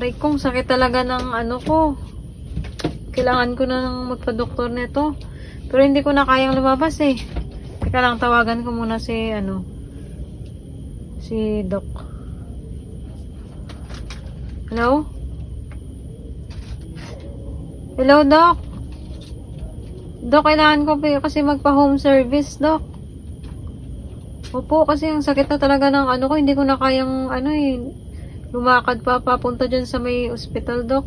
Aray kong sakit talaga ng ano ko. Kailangan ko na ng magpa-doktor nito. Pero hindi ko na kayang lumabas eh. Teka lang, tawagan ko muna si si Doc. Hello? Hello, Doc? Doc, kailangan ko kasi magpa-home service, Doc. Opo, kasi ang sakit na talaga ng ano ko. Hindi ko na kayang lumakad pa papunta dyan sa may hospital, Doc.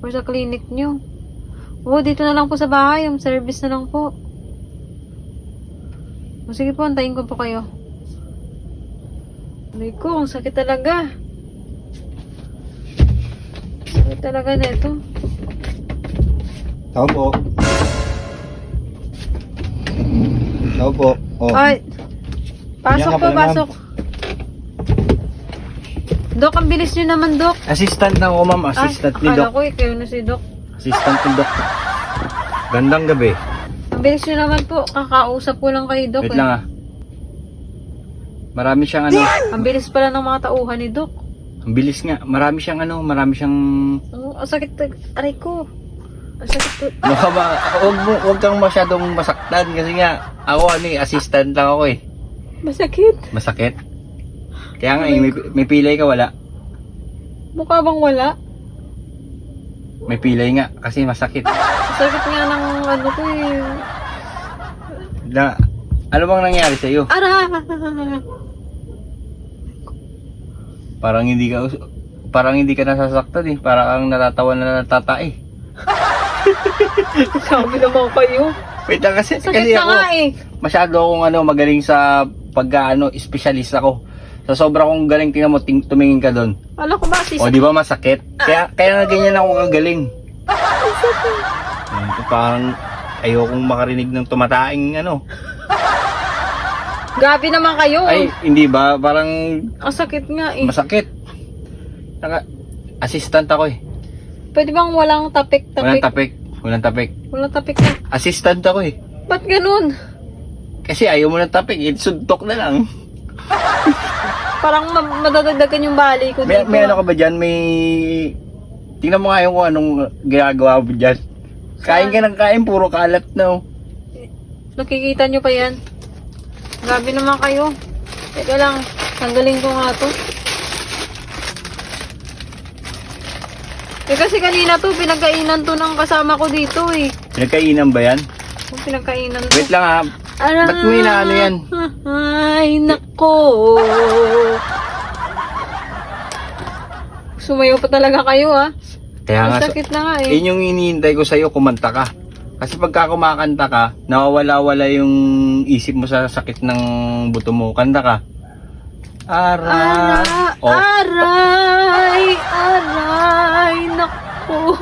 Or sa clinic nyo. Oo, dito na lang po sa bahay. Yung service na lang po. O, sige po, antayin ko po kayo. Aray ko, ang sakit talaga. Sakit talaga na ito. Tao po. Tao po. Oh. Ay, pasok Yan ka po, pala, pasok. Dok, ang bilis nyo naman, Dok. Assistant na ako, ma'am. Assistant ni akala Doc. ko kayo na si Dok. Assistant ni Doc. Gandang gabi. Ang bilis nyo naman po. Kakausap ko lang kay Dok. Wait lang ah. Marami siyang ano. Ang bilis pala ng mga tauhan ni Dok. Ang bilis nga. Marami siyang ano. Marami siyang... Oh, ang sakit. Aray ko. Ang sakit ko. Baka ba, huwag kang masyadong masaktan kasi nga ako assistant lang ako eh. Masakit. Masakit. Kaya nga may pilay ka wala. Mukha bang wala? May pilay nga kasi masakit. Ang sakit nga ng ano ko eh. Ano bang nangyari sa iyo? Ara! Parang hindi ka nasasaktan eh. Parang kang natatawa na natatae. Sabi naman kayo. Wait lang kasi Sakit na ako nga eh. masyado akong magaling sa specialist ako. Sa sobra kong galing, tingnan mo, tumingin ka doon. Alam ko ba, O, di ba masakit? Kaya nga ganyan ako kagaling. Parang ayokong makarinig ng tumataing Gabi naman kayo. Ay, hindi ba? Parang Ang sakit nga eh. masakit. Assistant ako eh. Pwede bang walang tapik-tapik? Walang tapik. Walang tapik. Walang tapik na. Assistant ako eh. Ba't ganun? Kasi ayaw mo ng tapik. Suntok na lang. Parang madadagdagan yung bali ko dito. May ano ka ba dyan? Tingnan mo nga yung kung anong ginagawa mo dyan. Kain ka ng kain, puro kalat na Nakikita nyo pa yan? Gabi naman kayo. Teka lang, tanggalin ko nga to. Kasi kanina to, pinagkainan to ng kasama ko dito eh. Pinagkainan ba yan? Pinagkainan to. Wait lang ha. Ba't mo inaano yan? Ay, nako. Sumayo pa talaga kayo ah. Kaya nga, Ang sakit na nga eh. yun yung iniintay ko sa'yo, kumanta ka. Kasi pagka kumakanta ka, nawawala-wala yung isip mo sa sakit ng buto mo. Kanta ka. Aray, nako.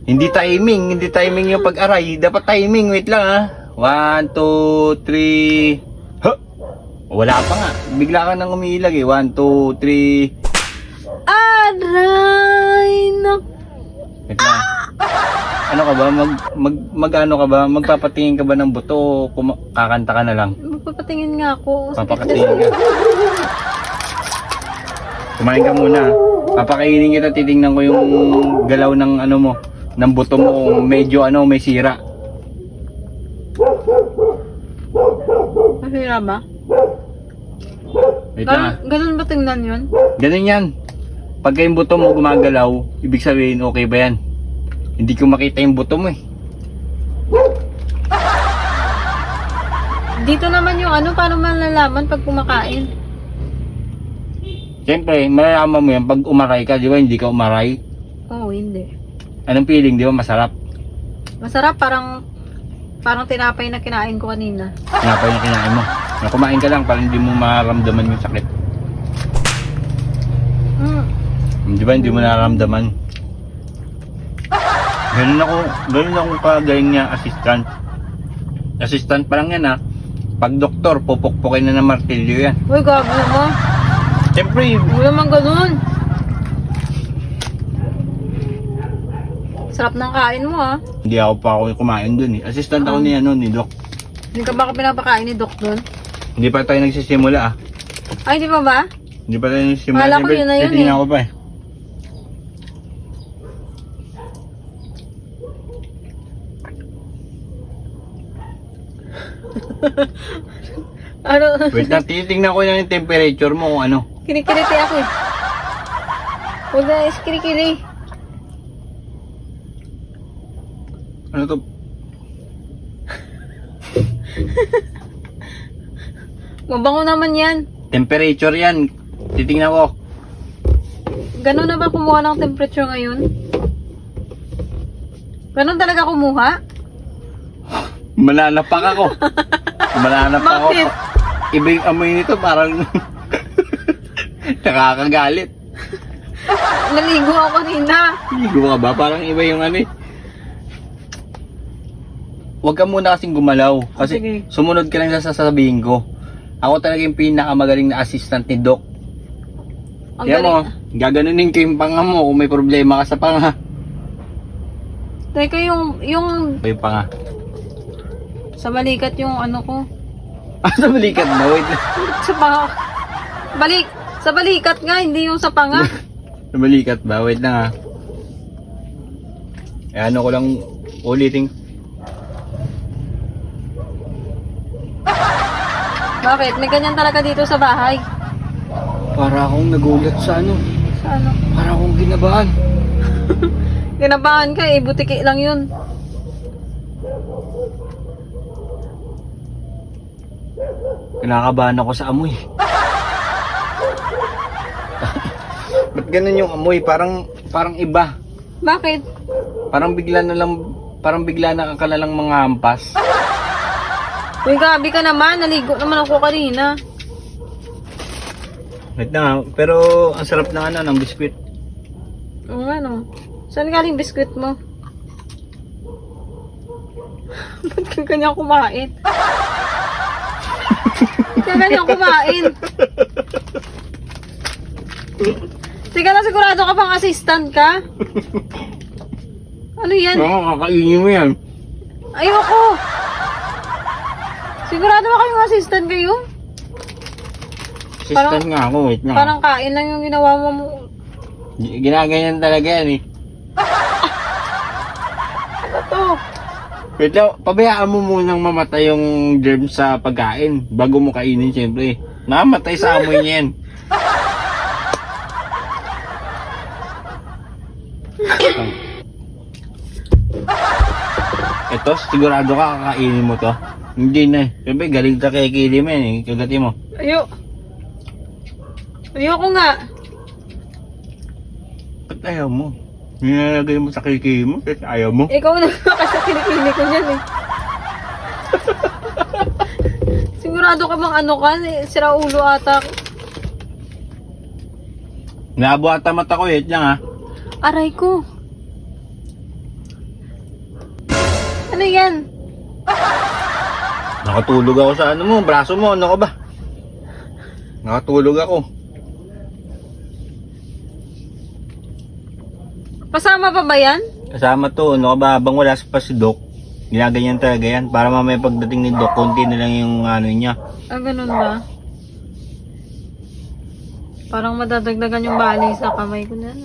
Hindi timing yung pag-aray. Dapat timing, wait lang ha. 1, 2, 3. Huh! Wala pa nga. Bigla ka nang umiilag eh. 1, 2, 3. Aray, nako. Wait lang. Ano ka ba? Mag-ano ka ba? Magpapatingin ka ba ng buto o kakanta ka na lang? Magpapatingin nga ako. Papakatingin ka. Kumain ka muna. Papakainin kita, titingnan ko yung galaw ng ano mo, ng buto mo kung medyo may sira. Masira ba? Wait lang. Ganun ba tingnan yun? Ganun yan. Pagka yung buto mo gumagalaw, ibig sabihin okay ba yan? Hindi ko makita yung buto mo eh. Dito naman yung paano malalaman pag kumakain? Siyempre, malalaman mo yan pag umaray ka, di ba? Hindi ka umaray. Oo, hindi. Anong feeling, di ba? Masarap. Masarap, parang tinapay na kinain ko kanina. Tinapay na kinain mo. Kumain ka lang para hindi mo mararamdaman yung sakit. Di ba? Hindi mo nararamdaman. Ganun ako kagaling niya assistant. Assistant pa lang yan ha. Pag doktor, pupukpukin na ng martilyo yan. Uy, gabi naman. Siyempre, Uy, naman ganun. Sarap ng kain mo ah. hindi ako pa ako kumain dun eh. Assistant ako ni Doc. Hindi ka ba pinapakain ni Doc doon? Hindi pa tayo nagsisimula ah. Ay, di ba ba? Hindi pa tayo nagsisimula. Akala ko Siyempre, yun na yun titingnan eh. ko pa eh. Ano? Wait lang, tinitingnan ko lang yung temperature mo kung ano. Kinikiliti ako eh. Huwag na is kinikili. Ano to? Mabango naman yan. Temperature yan. Titingnan ko. Ganun na ba kumuha ng temperature ngayon? Ganun talaga kumuha? Mananapak ako. Mananapak ako. Bakit? Iba yung amoy nito, parang nakakagalit. Naligo ako kanina. Ligo ka ba? Parang iba yung ano eh. Huwag ka muna kasing gumalaw. Kasi Sige. sumunod ka lang sa sasabihin ko. Ako talaga yung pinakamagaling na assistant ni Doc. Ang Kaya mo, galing. gaganunin ko yung panga mo kung may problema ka sa panga. Teka, yung May panga. sa balikat yung ano ko. Ah, sa balikat na. Wait lang. Sa panga. Sa balikat nga, hindi yung sa panga. Sa balikat ba? Wait lang ha. Eh, ano ko lang ulitin. Bakit? May ganyan talaga dito sa bahay. Para akong nagulat sa ano. Sa ano? Para akong ginabahan. Ginabahan ka eh, butiki lang yun. Kinakabahan ako sa amoy. Ba't ganun yung amoy? Parang iba. Bakit? Parang bigla na ka na lang mga hampas. Uy, gabi ka naman. Naligo naman ako kanina. Wait na, pero ang sarap ng ano, ng biskwit. Oo nga no. Saan galing biskwit mo? Ba't ka ganyan kumain? Ba't ka ganyan kumain? Sige na, sigurado ka pang assistant ka? Ano yan? Oo, kakainin mo yan. Ayoko! Sigurado ba kayong assistant kayo? Assistant nga ako, wait na. Parang kain lang yung ginawa mo. Ginaganyan talaga yan eh. Ano to? Wait lang, pabayaan mo munang mamatay yung germs sa pagkain bago mo kainin syempre. Namatay sa amoy niya yan. Ito, sigurado ka kakainin mo to. Hindi na eh. Siyempre, galing ta kay Kili mo yan eh. Kagati mo. Ayoko nga. Ba't ayaw mo? Nilalagay mo sa kiki mo kasi ayaw mo. Ikaw na kasi kinikili ko yan eh. Sigurado ka bang ano ka? Sira ulo ata. Nabuhata mata ko, wait lang ha. Aray ko. Ano yan? Nakatulog ako sa ano mo, braso mo, ano ka ba? Nakatulog ako. Kasama pa ba yan? Kasama to, ano ka ba, habang wala pa si Doc, ginaganyan talaga yan. Para mamaya pagdating ni Doc, konti na lang yung ano niya. Ah, ganun ba? Parang madadagdagan yung bali sa kamay ko na.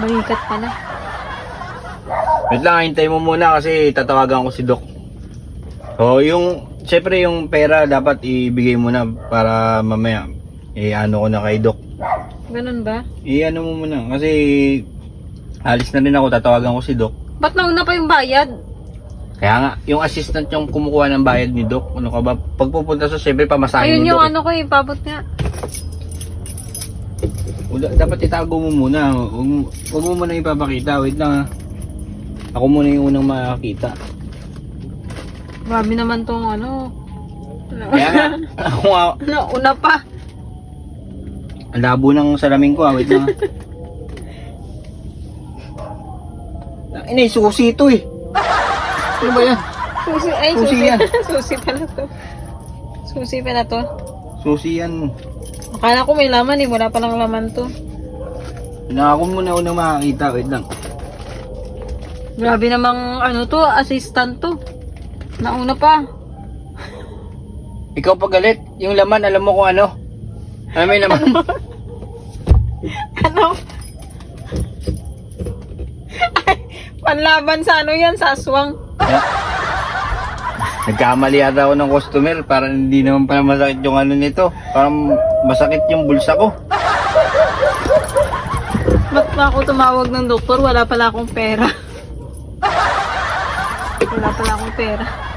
Balikat pala. Wait lang, hintay mo muna kasi tatawagan ko si Doc. So, syempre yung pera dapat ibigay mo na para mamaya, ano ko na kay Doc. Ganun ba? Ano mo muna, kasi alis na rin ako, tatawagan ko si Doc. Ba't nauna pa yung bayad? Kaya nga, yung assistant yung kumukuha ng bayad ni Doc, ano ka ba, pagpupunta sa syempre pamasahin Ayun ni yung Doc. ano ko eh, pabot nga. Dapat itago mo muna, huwag mo muna ipapakita, wait lang ha. Ako muna yung unang makakita. Grabe naman tong ano. Kaya nga, ako nga, Nauna pa. ang labo ng salamin ko, wait lang. Inay, susi ito eh. Ano ba yan? Susi, ay, Susi susi. yan. Susi pala to. Susi pala to. Susi yan. Akala ko may laman eh, wala palang laman to. Ako muna unang makakita, wait lang. Grabe namang ano to, assistant to. Nauna pa. Ikaw pagalit, yung laman, alam mo kung ano? Alam mo yung laman? Ano? Ay, panlaban sa ano yan, sa aswang. Nagkamali ata ako ng customer. Para hindi naman pala masakit yung ano nito. Parang masakit yung bulsa ko. Ba't pa ako tumawag ng doktor? Wala pala akong pera. Wala pala akong pera.